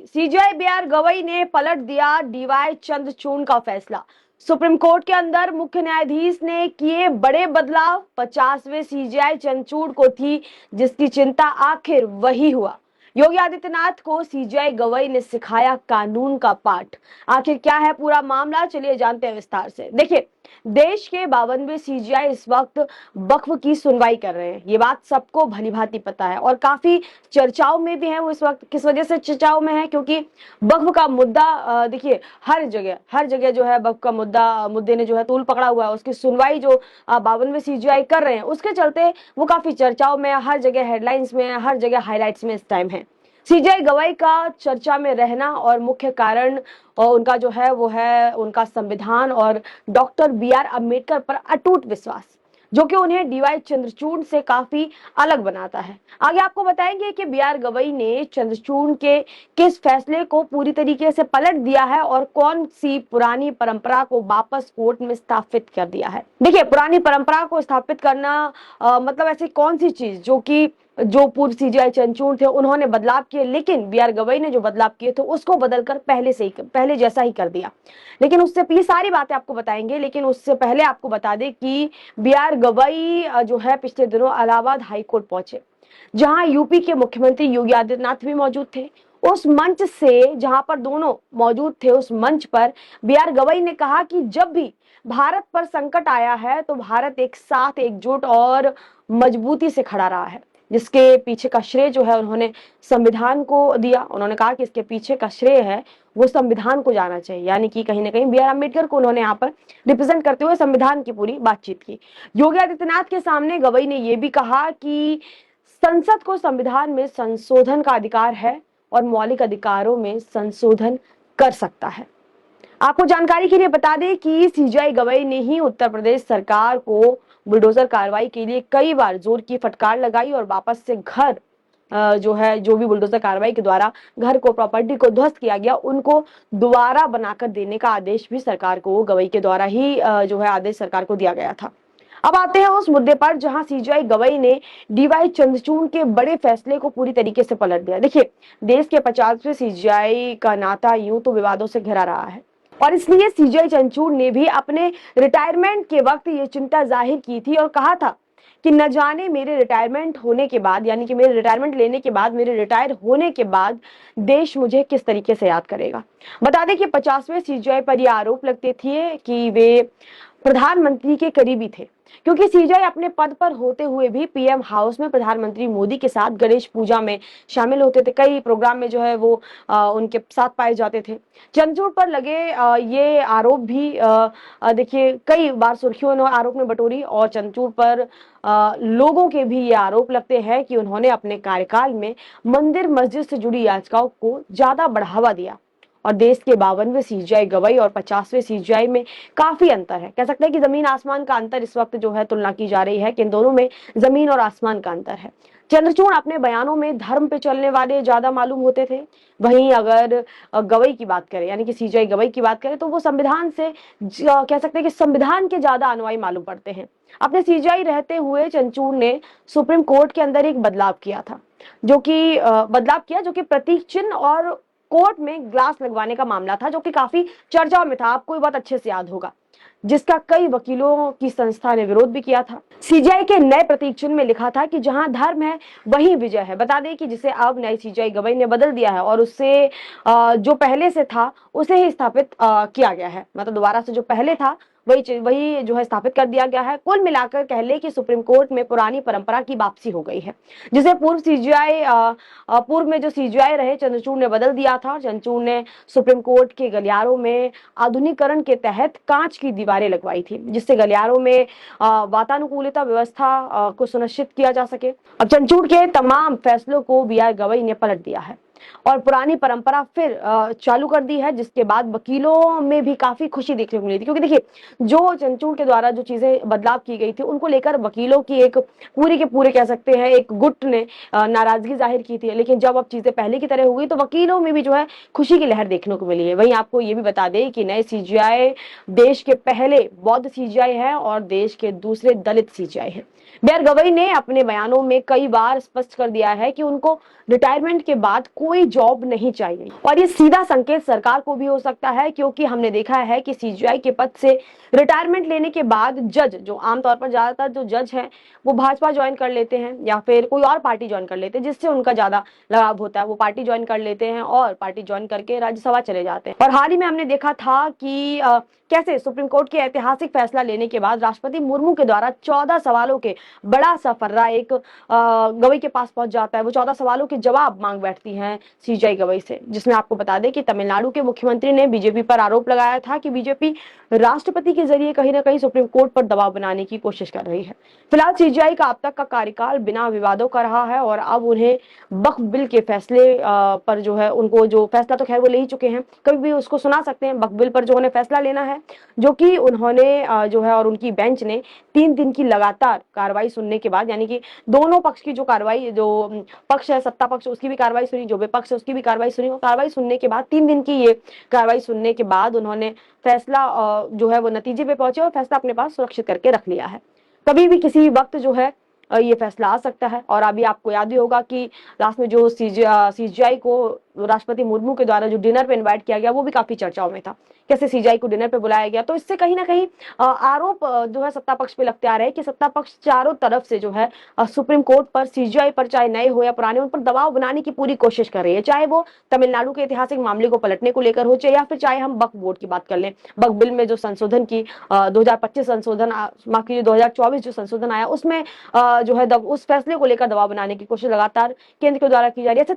CJI BR Gavai ने पलट दिया डीवाई चंद्रचूड़ का फैसला। सुप्रीम कोर्ट के अंदर मुख्य न्यायाधीश ने किए बड़े बदलाव। 50वें सीजेआई चंद्रचूड़ को थी जिसकी चिंता, आखिर वही हुआ। योगी आदित्यनाथ को सीजेआई गवई ने सिखाया कानून का पाठ। आखिर क्या है पूरा मामला, चलिए जानते हैं विस्तार से। देखिए, देश के 52वें सीजेआई इस वक्त वक्फ की सुनवाई कर रहे हैं। ये बात सबको भलीभांति पता है और काफी चर्चाओं में भी है। वो इस वक्त किस वजह से चर्चाओं में है, क्योंकि वक्फ का मुद्दा देखिए हर जगह जो है वक्फ का मुद्दे ने जो है तूल पकड़ा हुआ है। उसकी सुनवाई जो 52वें सीजेआई कर रहे हैं, उसके चलते वो काफी चर्चाओं में, हर जगह हेडलाइंस में, हर जगह हाईलाइट्स में इस टाइम है। सीजेआई गवाई का चर्चा में रहना और मुख्य कारण उनका जो है वो है उनका संविधान और डॉक्टर बीआर अम्बेडकर पर अटूट विश्वास, जो कि उन्हें डीवाई चंद्रचूड़ से काफी अलग बनाता है। आगे आपको बताएंगे कि बीआर गवई ने चंद्रचूड़ के किस फैसले को पूरी तरीके से पलट दिया है और कौन सी पुरानी परंपरा को वापस कोर्ट में स्थापित कर दिया है। देखिए, पुरानी परंपरा को स्थापित करना मतलब ऐसी कौन सी चीज जो पूर्व सीजेआई चंद्रचूड़ थे उन्होंने बदलाव किए, लेकिन बीआर गवई ने जो बदलाव किए थे उसको बदलकर पहले जैसा ही कर दिया। लेकिन उससे ये सारी बातें आपको बताएंगे, लेकिन उससे पहले आपको बता दें कि बीआर गवई जो है पिछले दिनों इलाहाबाद हाईकोर्ट पहुंचे, जहां यूपी के मुख्यमंत्री योगी आदित्यनाथ भी मौजूद थे। उस मंच से जहां पर दोनों मौजूद थे, उस मंच पर बीआर गवई ने कहा कि जब भी भारत पर संकट आया है तो भारत एक साथ, एकजुट और मजबूती से खड़ा रहा है, जिसके पीछे का श्रेय जो है उन्होंने संविधान को दिया। उन्होंने कहा कि इसके पीछे का श्रेय है वो संविधान को जाना चाहिए, यानी कि कहीं ना कहीं बीआर अम्बेडकर को उन्होंने यहाँ पर रिप्रेजेंट करते हुए संविधान की पूरी बातचीत की। योगी आदित्यनाथ के सामने गवई ने यह भी कहा कि संसद को संविधान में संशोधन का अधिकार है और मौलिक अधिकारों में संशोधन कर सकता है। आपको जानकारी के लिए बता दें कि सीजेआई गवई ने ही उत्तर प्रदेश सरकार को बुलडोजर कार्रवाई के लिए कई बार जोर की फटकार लगाई और वापस से घर जो भी बुलडोजर कार्रवाई के द्वारा घर को, प्रॉपर्टी को ध्वस्त किया गया, उनको दोबारा बनाकर देने का आदेश भी सरकार को, गवई के द्वारा ही जो है आदेश सरकार को दिया गया था। अब आते हैं उस मुद्दे पर जहां सीजेआई गवई ने डीवाई चंद्रचूड़ के बड़े फैसले को पूरी तरीके से पलट दिया। देखिए, देश के 50वें सीजेआई का नाता यूं तो विवादों से घिरा रहा है और इसलिए सीजेआई चंद्रचूड़ ने भी अपने रिटायरमेंट के वक्त ये चिंता जाहिर की थी और कहा था कि न जाने मेरे रिटायरमेंट होने के बाद, यानी कि मेरे रिटायरमेंट लेने के बाद, मेरे रिटायर होने के बाद देश मुझे किस तरीके से याद करेगा। बता दें कि 50वें सीजेआई पर यह आरोप लगते थे कि वे प्रधानमंत्री के करीबी थे, क्योंकि सीजेआई अपने पद पर होते हुए भी पीएम हाउस में प्रधानमंत्री मोदी के साथ गणेश पूजा में शामिल होते थे। कई प्रोग्राम में जो है वो उनके साथ पाए जाते थे। चंद्रचूड़ पर लगे ये आरोप भी देखिए कई बार सुर्खियों ने आरोप में बटोरी और चंद्रचूड़ पर लोगों के भी ये आरोप लगते हैं कि उन्होंने अपने कार्यकाल में मंदिर मस्जिद से जुड़ी याचिकाओं को ज्यादा बढ़ावा दिया। और देश के 52वें सीजेआई गवई और 50वें सीजेआई में काफी अंतर है। कह सकते हैं कि जमीन आसमान का अंतर इस वक्त जो है तुलना की जा रही है कि इन दोनों में जमीन और आसमान का अंतर है। चंद्रचूड़ अपने बयानों में धर्म पे चलने वाले ज्यादा मालूम होते थे, वहीं अगर गवई की बात करें, यानी कि सीजेआई गवई की बात करें, तो वो संविधान से कह सकते हैं कि संविधान के ज्यादा अनुयायी मालूम पड़ते हैं। अपने सीजेआई रहते हुए चंद्रचूड़ ने सुप्रीम कोर्ट के अंदर एक बदलाव किया था, जो कि प्रतीक चिन्ह और कोर्ट में ग्लास लगवाने का मामला था, जो कि काफी चर्चाओं में था। आपको ये बहुत अच्छे से याद होगा, जिसका कई वकीलों की संस्था ने विरोध भी किया था। सीजेआई के नए प्रतीक चिन्ह में लिखा था कि जहां धर्म है वहीं विजय है। बता दें कि जिसे अब नई सीजेआई गवई ने बदल दिया है और उससे जो पहले से था उसे ही स्थापित किया गया है, मतलब दोबारा से जो पहले था वही जो है स्थापित कर दिया गया है। कुल मिलाकर कह ले कि सुप्रीम कोर्ट में पुरानी परंपरा की वापसी हो गई है, जिसे पूर्व में जो सीजेआई रहे चंद्रचूड़ ने बदल दिया था। चंद्रचूड़ ने सुप्रीम कोर्ट के गलियारों में आधुनिकीकरण के तहत कांच की दीवारें लगवाई थी, जिससे गलियारों में वातानुकूलित व्यवस्था को सुनिश्चित किया जा सके। अब चंद्रचूड़ के तमाम फैसलों को बीआर गवई ने पलट दिया है और पुरानी परंपरा फिर चालू कर दी है, जिसके बाद वकीलों में भी काफी खुशी देखने को मिली थी। क्योंकि देखिए, जो चंद्रचूड़ के द्वारा जो चीजें बदलाव की गई थी उनको लेकर वकीलों की एक पूरी के पूरे कह सकते हैं एक गुट ने नाराजगी जाहिर की थी, लेकिन जब अब चीजें पहले की तरह हो गई तो वकीलों में भी जो है खुशी की लहर देखने को मिली है। वहीं आपको ये भी बता दें कि नए सीजेआई देश के पहले बौद्ध सीजेआई है और देश के दूसरे दलित सीजेआई है। बीआर गवई ने अपने बयानों में कई बार स्पष्ट कर दिया है कि उनको रिटायरमेंट के बाद कोई जॉब नहीं चाहिए। और ये सीधा संकेत सरकार को भी हो सकता है, क्योंकि हमने देखा है कि सीजीआई के पद से रिटायरमेंट लेने के बाद जज, जो आमतौर पर ज्यादातर जो जज हैं वो भाजपा ज्वाइन कर लेते हैं या फिर कोई और पार्टी ज्वाइन कर लेते हैं जिससे उनका ज्यादा लगाव होता है। वो पार्टी ज्वाइन कर लेते हैं और पार्टी ज्वाइन करके राज्यसभा चले जाते हैं। और हाल ही में हमने देखा था कि कैसे सुप्रीम कोर्ट के ऐतिहासिक फैसला लेने के बाद राष्ट्रपति मुर्मू के द्वारा 14 सवालों के बड़ा सा फर्रा एक गवई के पास पहुंच जाता है। वो 14 सवालों के जवाब मांग बैठती हैं सीजीआई गवई से, जिसमें आपको बता दें कि तमिलनाडु के मुख्यमंत्री ने बीजेपी पर आरोप लगाया था कि बीजेपी राष्ट्रपति के जरिए कहीं ना कहीं सुप्रीम कोर्ट पर दबाव बनाने की कोशिश कर रही है। फिलहाल सीजीआई का अब तक का कार्यकाल बिना विवादों का रहा है और अब उन्हें वक्फ बिल के फैसले पर जो है, उनको जो फैसला तो खैर वो ले ही चुके हैं, कभी भी उसको सुना सकते हैं। वक्फ बिल पर जो उन्हें फैसला लेना है, जो कि उन्होंने जो है और उनकी बेंच ने 3 दिन की लगातार कार्रवाई सुनने के बाद, यानी कि दोनों पक्ष की जो कार्रवाई, जो पक्ष है सत्ता पक्ष उसकी भी कार्रवाई सुनी, जो विपक्ष है उसकी भी कार्रवाई सुनी, और कार्रवाई सुनने के बाद 3 दिन की ये कार्रवाई सुनने के बाद उन्होंने फैसला जो है वो नतीजे पे पहुंचे और फैसला अपने पास सुरक्षित करके रख लिया है। कभी भी किसी वक्त जो है ये फैसला आ सकता है। और अभी आपको याद ही होगा कि लास्ट में जो सीजीआई को राष्ट्रपति मुर्मू के द्वारा जो डिनर पे इनवाइट किया गया वो भी काफी चर्चाओं में था, कैसे सीजीआई को डिनर पे बुलाया गया। तो इससे कहीं ना कहीं आरोप जो है सत्ता पक्ष पे लगते आ रहे हैं कि सत्ता पक्ष चारों तरफ से जो है सुप्रीम कोर्ट पर, सीजीआई पर, चाहे नए हो या पुराने, उन पर दबाव बनाने की पूरी कोशिश कर रही है। चाहे वो तमिलनाडु के ऐतिहासिक मामले को पलटने को लेकर हो, चाहे या फिर चाहे हम वक्फ बोर्ड की बात कर लें, वक्फ बिल में जो संशोधन की 2025 संशोधन, माफ कीजिए 2024 जो संशोधन आया, उसमें जो है उस फैसले को लेकर दबाव बनाने की कोशिश लगातार केंद्र के द्वारा की जा रही है।